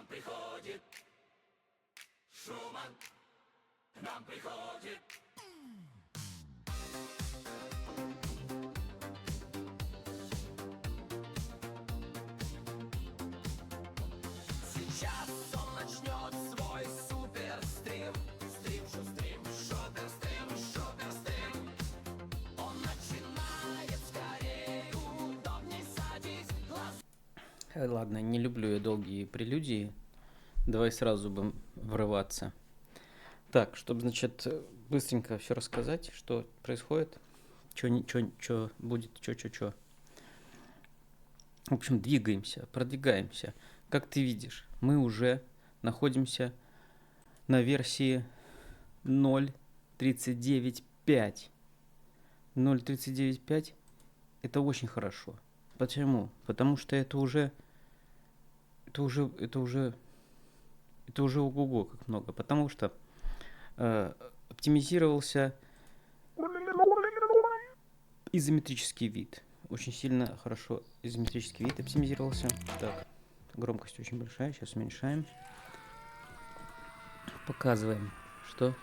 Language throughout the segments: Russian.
приходит Шуман, к нам приходит. Сейчас он начнет свой суперстрим. Стрим, шустрим, шуперстрим, шуперстрим. Он начинает, скорее удобней садись. Ладно, не люблю я долгие прелюдии. Давай сразу будем врываться. Так, чтобы, значит, быстренько все рассказать, что происходит, что будет, что. В общем, двигаемся, продвигаемся. Как ты видишь, мы уже находимся на версии 0.39.5. 0.39.5 это очень хорошо. Почему? Потому что это уже ого-го как много. Потому что оптимизировался изометрический вид. Очень сильно хорошо изометрический вид оптимизировался. Так, громкость очень большая. Сейчас уменьшаем. Показываем, что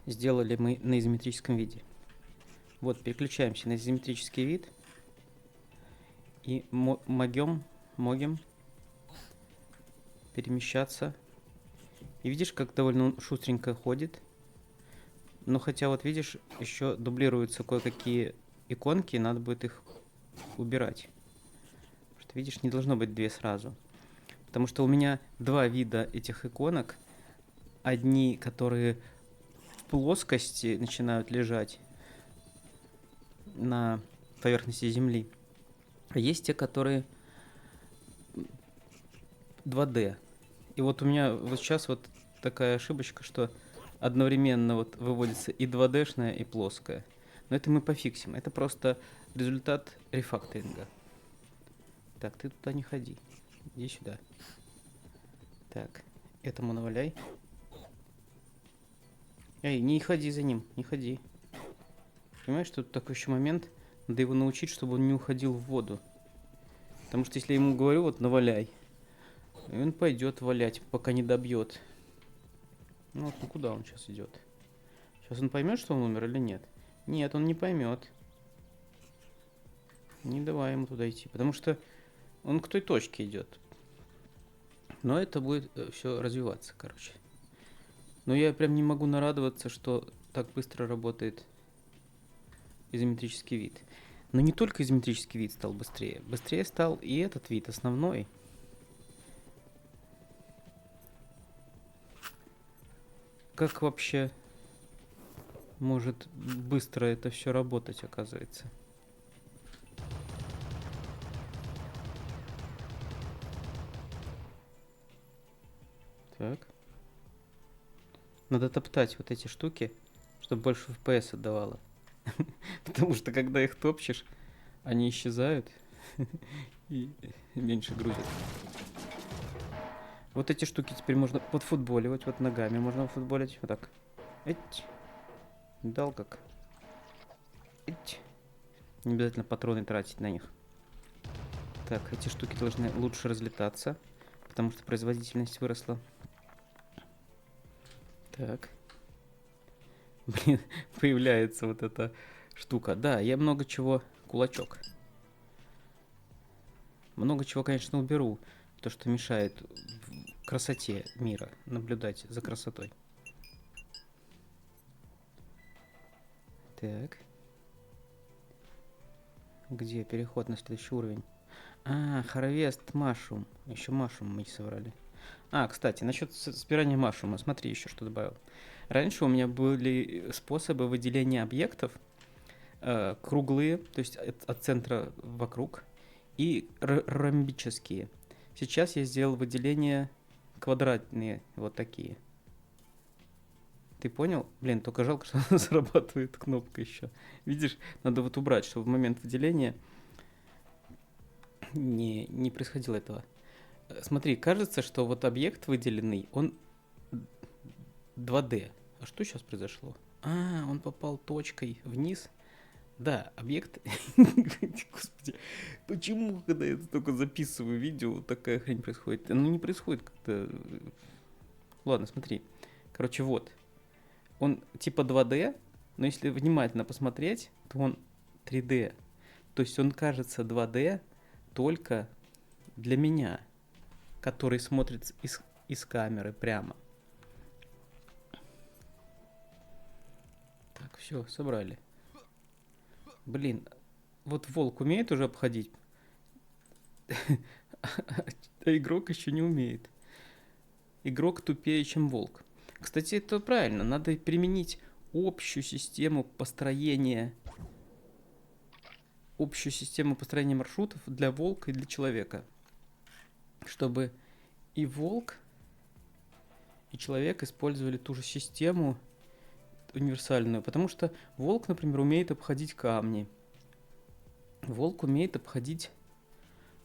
сделали мы на изометрическом виде. Вот, переключаемся на изометрический вид. И могем перемещаться. И видишь, как довольно шустренько ходит. Но хотя вот видишь, еще дублируются кое-какие иконки, надо будет их убирать. Потому что видишь, не должно быть две сразу. Потому что у меня два вида этих иконок. Одни, которые в плоскости начинают лежать на поверхности Земли. А есть те, которые 2D. И вот у меня вот сейчас вот такая ошибочка, что одновременно вот выводится и 2D-шная, и плоская. Но это мы пофиксим. Это просто результат рефакторинга. Так, ты туда не ходи. Иди сюда. Так, этому наваляй. Эй, не ходи за ним, не ходи. Понимаешь, тут такой еще момент. Надо его научить, чтобы он не уходил в воду. Потому что если я ему говорю, вот наваляй, и он пойдет валять, пока не добьет. Ну вот, ну куда он сейчас идет? Сейчас он поймет, что он умер или нет? Нет, он не поймет. Не давай ему туда идти, потому что он к той точке идет. Но это будет все развиваться, короче. Но я прям не могу нарадоваться, что так быстро работает изометрический вид. Но не только изометрический вид стал быстрее. Быстрее стал и этот вид, основной. Как вообще может быстро это все работать, оказывается? Так. Надо топтать вот эти штуки, чтобы больше FPS отдавало. Потому что когда их топчешь, они исчезают и меньше грузят. Вот эти штуки теперь можно подфутболивать, вот ногами можно футболить. Вот так. Эть. Дал как. Эть. Не обязательно патроны тратить на них. Так, эти штуки должны лучше разлетаться, потому что производительность выросла. Так. Блин, появляется вот эта штука. Да, я много чего... Кулачок. Много чего, конечно, уберу. То, что мешает красоте мира. Наблюдать за красотой. Так. Где переход на следующий уровень? А, Harvest Mushroom. Еще Mushroom мы не собрали. А, кстати, насчет собирания Mushroom. Смотри, еще что добавил. Раньше у меня были способы выделения объектов. Круглые, то есть от центра вокруг. И ромбические. Сейчас я сделал выделения квадратные. Вот такие. Ты понял? Блин, только жалко, что она зарабатывает кнопка еще. Видишь, надо вот убрать, чтобы в момент выделения не происходило этого. Смотри, кажется, что вот объект выделенный, он 2D. А что сейчас произошло? А, он попал точкой вниз. Да, объект... Господи, Почему, когда я только записываю видео, такая хрень происходит? Ну, не происходит как-то... Ладно, смотри. Короче, вот. Он типа 2D, но если внимательно посмотреть, то он 3D. То есть он кажется 2D только для меня, который смотрит из камеры прямо. Так, все, собрали. Блин, вот волк умеет уже обходить, а игрок еще не умеет. Игрок тупее, чем волк. Кстати, это правильно. Надо применить общую систему построения маршрутов для волка и для человека. Чтобы и волк, и человек использовали ту же систему универсальную. Потому что волк, например, умеет обходить камни. Волк умеет обходить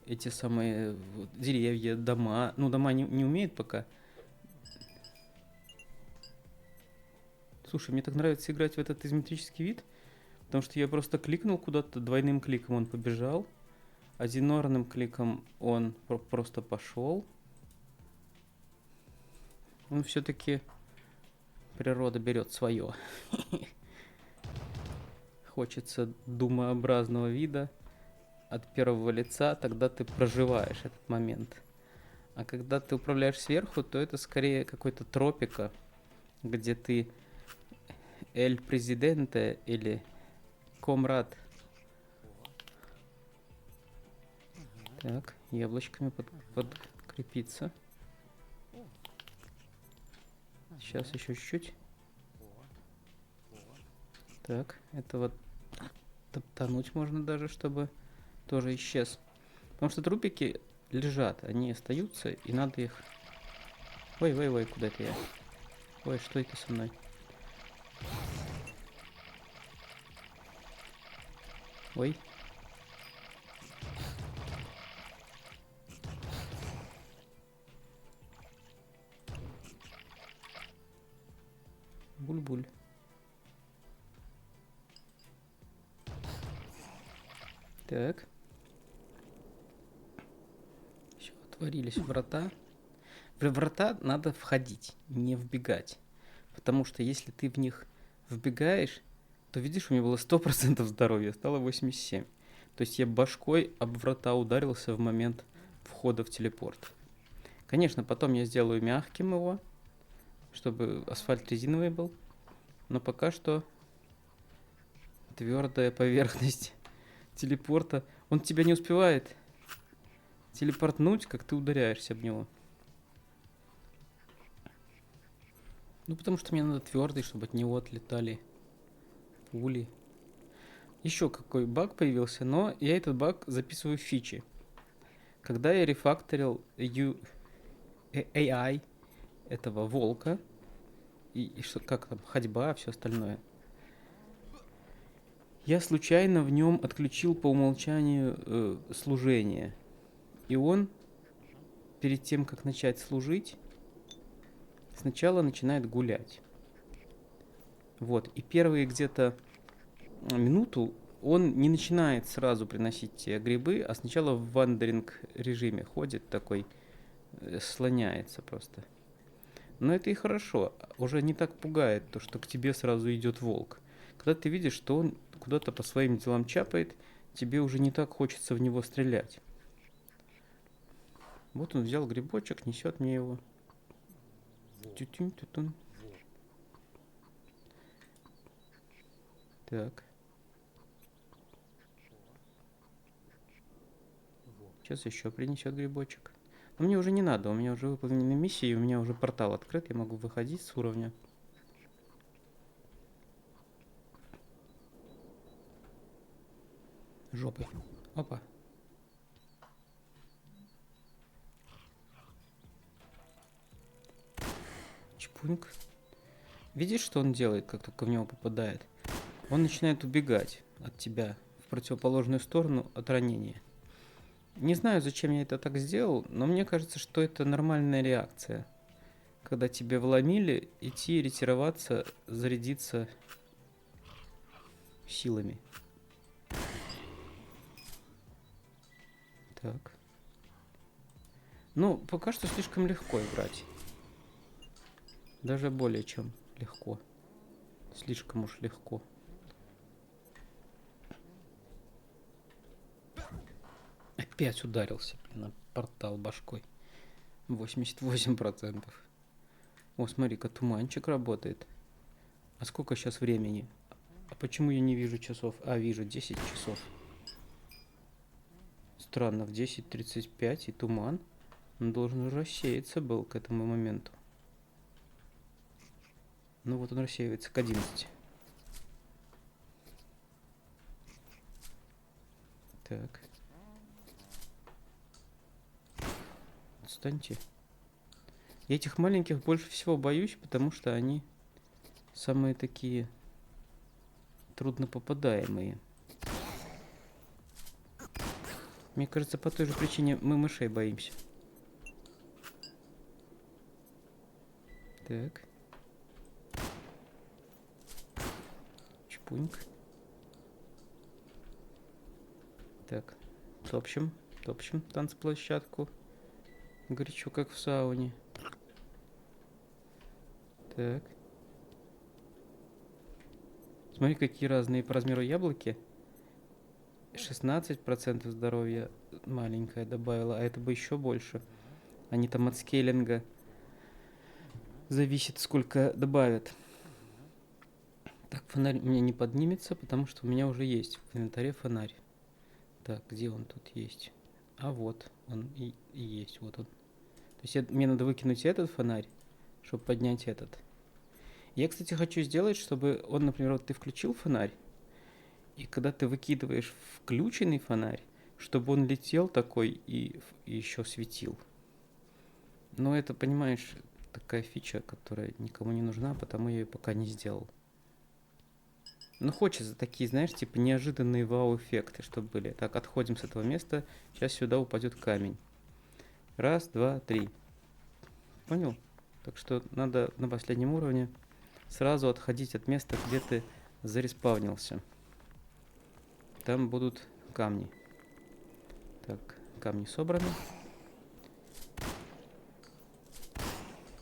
эти самые деревья, дома. Ну, дома не умеет пока. Слушай, мне так нравится играть в этот изометрический вид, потому что я просто кликнул куда-то, двойным кликом он побежал, одинарным кликом он просто пошел. Ну, все-таки природа берет свое. Хочется думообразного вида от первого лица, тогда ты проживаешь этот момент. А когда ты управляешь сверху, то это скорее какой-то тропика, где ты Эль Президенте или Комрад. Так, яблочками подкрепиться. Сейчас еще чуть-чуть. Так, это вот топтануть можно даже, чтобы тоже исчез. Потому что трупики лежат, они остаются, и надо их... Ой, куда это я? Ой, что это со мной? Ой. Буль-буль. Так. Все, отворились врата. В врата надо входить, не вбегать. Потому что если ты в них вбегаешь, то видишь, у меня было 100% здоровья, стало 87. То есть я башкой об врата ударился в момент входа в телепорт. Конечно, потом я сделаю мягким его, чтобы асфальт резиновый был. Но пока что твердая поверхность телепорта. Он тебя не успевает телепортнуть, как ты ударяешься об него. Ну, потому что мне надо твердый, чтобы от него отлетали пули. Еще какой баг появился, но я этот баг записываю в фичи. Когда я рефакторил AI этого волка, и что, как там, ходьба, все остальное, я случайно в нем отключил по умолчанию служение. И он, перед тем, как начать служить, сначала начинает гулять. Вот, и первые где-то минуту он не начинает сразу приносить тебе грибы, а сначала в вандеринг режиме ходит такой, слоняется просто. Но это и хорошо, уже не так пугает то, что к тебе сразу идет волк. Когда ты видишь, что он куда-то по своим делам чапает, тебе уже не так хочется в него стрелять. Вот он взял грибочек, несет мне его. Тютюнь-тютун. Так. Сейчас еще принесет грибочек. Но мне уже не надо, у меня уже выполнены миссии, у меня уже портал открыт, я могу выходить с уровня. Жопой. Опа. Чпуньк. Видишь, что он делает, как только в него попадает? Он начинает убегать от тебя в противоположную сторону от ранения. Не знаю, зачем я это так сделал, но мне кажется, что это нормальная реакция. Когда тебе вломили, идти, ретироваться, зарядиться силами. Так. Ну, пока что слишком легко играть. Даже более чем легко. Слишком уж легко. Опять ударился на портал башкой. 88%. О, смотри-ка, туманчик работает. А сколько сейчас времени? А почему я не вижу часов? А, вижу, 10 часов. Странно, в 10:35 и туман. Он должен рассеяться был к этому моменту. Ну вот он рассеивается к 11. Так. Отстаньте. Я этих маленьких больше всего боюсь, потому что они самые такие труднопопадаемые. Мне кажется, по той же причине мы мышей боимся. Так. Чпуньк. Так. Топчем танцплощадку. Горячо, как в сауне. Так. Смотри, какие разные по размеру яблоки. 16% здоровья маленькое добавила, а это бы еще больше. Они там от скейлинга зависит, сколько добавят. Так, фонарь у меня не поднимется, потому что у меня уже есть в инвентаре фонарь. Так, где он тут есть? А вот он и есть, вот он. То есть мне надо выкинуть этот фонарь, чтобы поднять этот. Я, кстати, хочу сделать, чтобы он, например, вот ты включил фонарь, и когда ты выкидываешь включенный фонарь, чтобы он летел такой и еще светил. Но это, понимаешь, такая фича, которая никому не нужна, потому я ее пока не сделал. Ну, хочется такие, знаешь, типа неожиданные вау-эффекты, чтобы были. Так, отходим с этого места. Сейчас сюда упадет камень. Раз, два, три. Понял? Так что надо на последнем уровне сразу отходить от места, где ты зареспавнился. Там будут камни. Так, камни собраны.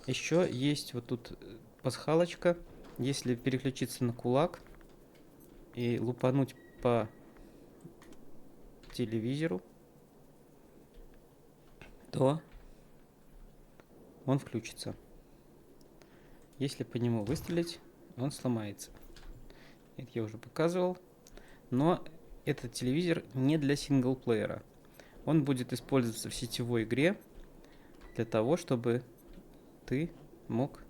Еще есть вот тут пасхалочка. Если переключиться на кулак и лупануть по телевизору, то он включится. Если по нему выстрелить, он сломается. Это я уже показывал. Но этот телевизор не для синглплеера. Он будет использоваться в сетевой игре для того, чтобы ты мог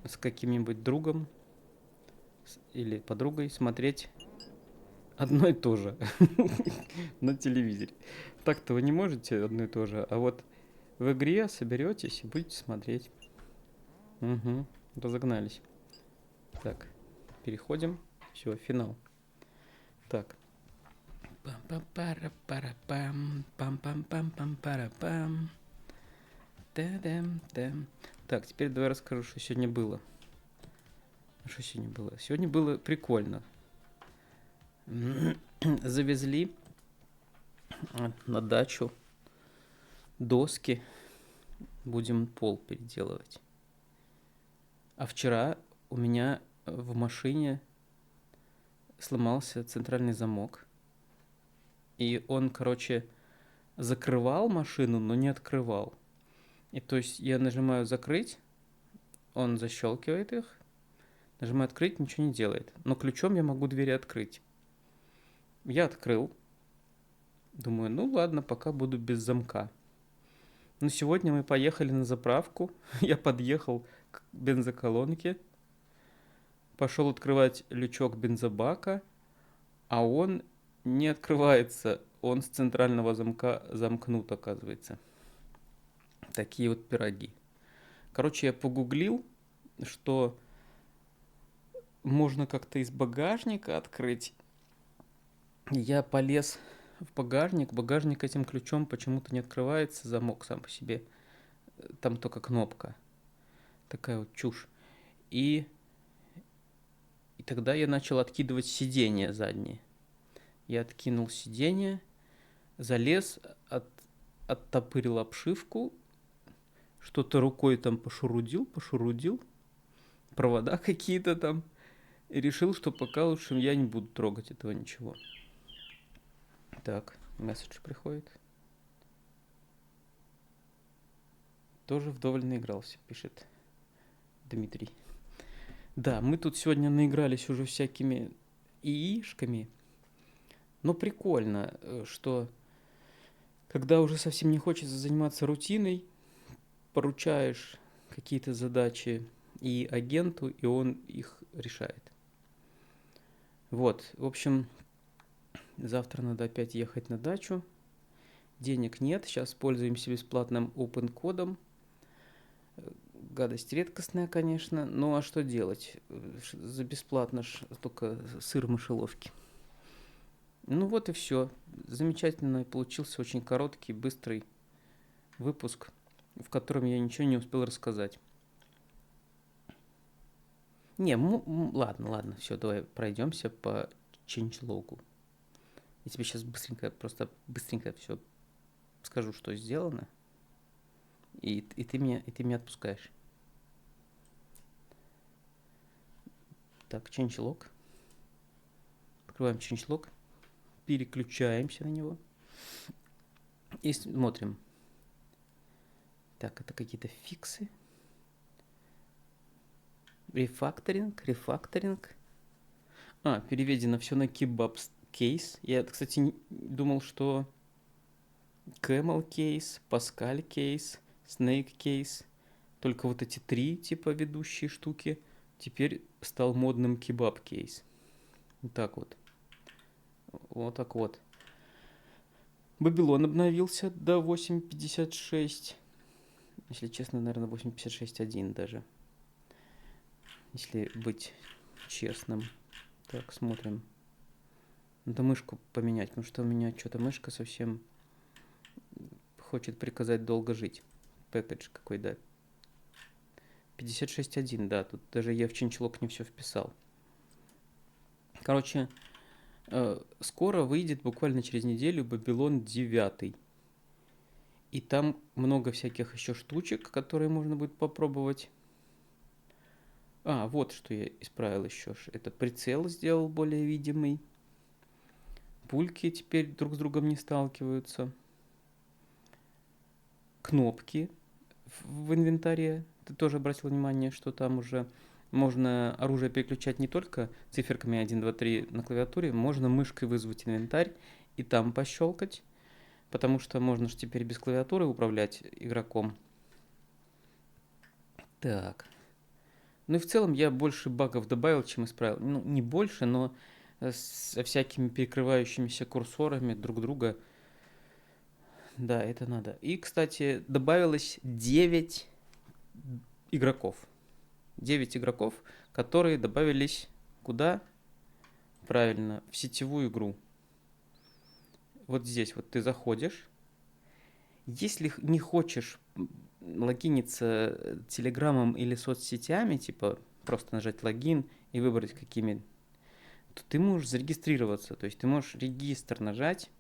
с каким-нибудь другом или подругой смотреть одно и то же на телевизоре. Так-то вы не можете одно и то же, а вот в игре соберетесь и будете смотреть. Угу, разогнались. Так, переходим. Все, финал. Так. Пам-пам-пара-пара-пам, пам-пам-пам-пам-пара-пам. Та-дам-дам. Так, теперь давай расскажу, что сегодня было. Что сегодня было? Сегодня было прикольно. Завезли на дачу доски. Будем пол переделывать. А вчера у меня в машине сломался центральный замок. И он, короче, закрывал машину, но не открывал. И то есть я нажимаю закрыть, он защелкивает их. Нажимаю открыть, ничего не делает. Но ключом я могу двери открыть. Я открыл. Думаю, ну ладно, пока буду без замка. Но сегодня мы поехали на заправку. Я подъехал к бензоколонке. Пошел открывать лючок бензобака. А он не открывается. Он с центрального замка замкнут, оказывается. Такие вот пироги. Короче, я погуглил, что можно как-то из багажника открыть. Я полез в багажник. Багажник этим ключом почему-то не открывается. Замок сам по себе. Там только кнопка. Такая вот чушь. И тогда я начал откидывать сиденье заднее. Я откинул сиденье. залез, оттопырил обшивку, что-то рукой там пошурудил, провода какие-то там, и решил, что пока лучше я не буду трогать этого ничего. Так, месседж приходит. Тоже вдоволь наигрался, пишет Дмитрий. Да, мы тут сегодня наигрались уже всякими ИИшками. Но прикольно, что когда уже совсем не хочется заниматься рутиной, поручаешь какие-то задачи и агенту, и он их решает. Вот, в общем, завтра надо опять ехать на дачу. Денег нет, сейчас пользуемся бесплатным open-кодом. Гадость редкостная, конечно, ну а что делать? За бесплатно ж только сыр в мышеловке. Ну вот и все. Замечательно получился, очень короткий, быстрый выпуск, в котором я ничего не успел рассказать. Не, ладно, все, давай пройдемся по changelog. Я тебе сейчас быстренько все скажу, что сделано, и ты меня отпускаешь. Так, changelog. Открываем changelog, переключаемся на него и смотрим. Так, это какие-то фиксы. Рефакторинг. Переведено все на kebab кейс. Я, кстати, думал, что camel кейс, Pascal кейс, Snake кейс, только вот эти три типа ведущие штуки, теперь стал модным кебаб кейс. Вот так вот. Вот так вот. Babylon обновился до 8.56. Если честно, наверное, 8.56.1 даже. Если быть честным. Так, смотрим. Надо мышку поменять, потому что у меня что-то мышка совсем хочет приказать долго жить. Пэкэдж какой, да. 56.1, да, тут даже я в changelog не все вписал. Короче, скоро выйдет, буквально через неделю, Babylon 9. И там много всяких еще штучек, которые можно будет попробовать. Вот что я исправил еще. Это прицел сделал более видимый. Пульки теперь друг с другом не сталкиваются. Кнопки в инвентаре. Ты тоже обратил внимание, что там уже можно оружие переключать не только циферками 1, 2, 3 на клавиатуре, можно мышкой вызвать инвентарь и там пощелкать, потому что можно же теперь без клавиатуры управлять игроком. Так. Ну и в целом я больше багов добавил, чем исправил. Ну, не больше, но со всякими перекрывающимися курсорами друг друга. Да, это надо. И, кстати, добавилось 9 игроков. 9 игроков, которые добавились куда? Правильно, в сетевую игру. Вот здесь вот ты заходишь. Если не хочешь логиниться телеграммом или соцсетями, типа просто нажать логин и выбрать какими, то ты можешь зарегистрироваться. То есть ты можешь регистр нажать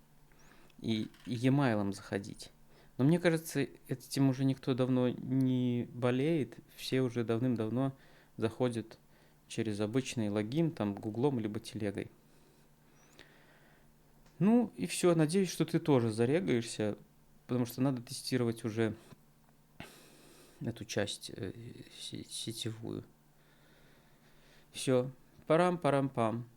и e-mail заходить. Но мне кажется, этим уже никто давно не болеет. Все уже давным-давно заходят через обычный логин, там, гуглом либо телегой. Ну и все. Надеюсь, что ты тоже зарегаешься, потому что надо тестировать уже эту часть сетевую. Все. Парам-парам-пам.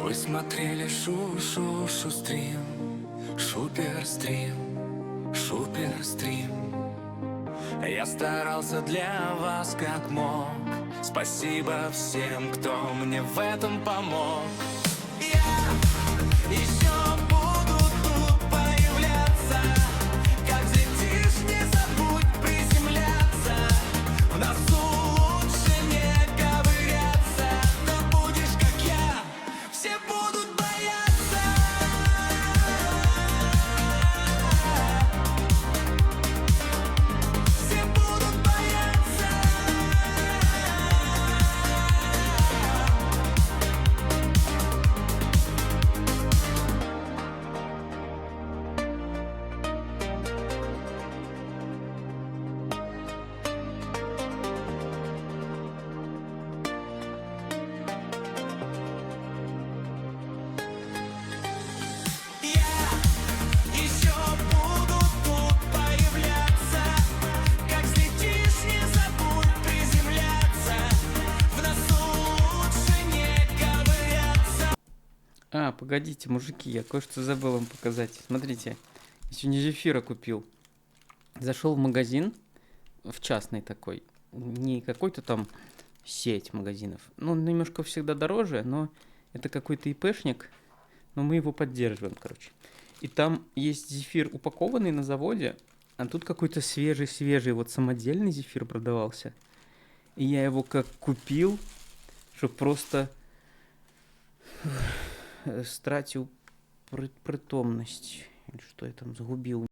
Вы смотрели шуперстрим, шуперстрим. Я старался для вас как мог. Спасибо всем, кто мне в этом помог. Я погодите, мужики, я кое-что забыл вам показать. Смотрите, я сегодня зефира купил. Зашел в магазин, в частный такой, не какой-то там сеть магазинов. Ну, он немножко всегда дороже, но это какой-то ИПшник, но мы его поддерживаем, короче. И там есть зефир упакованный на заводе, а тут какой-то свежий, вот самодельный зефир продавался. И я его как купил, что просто стратил притомность. Или что я там загубил.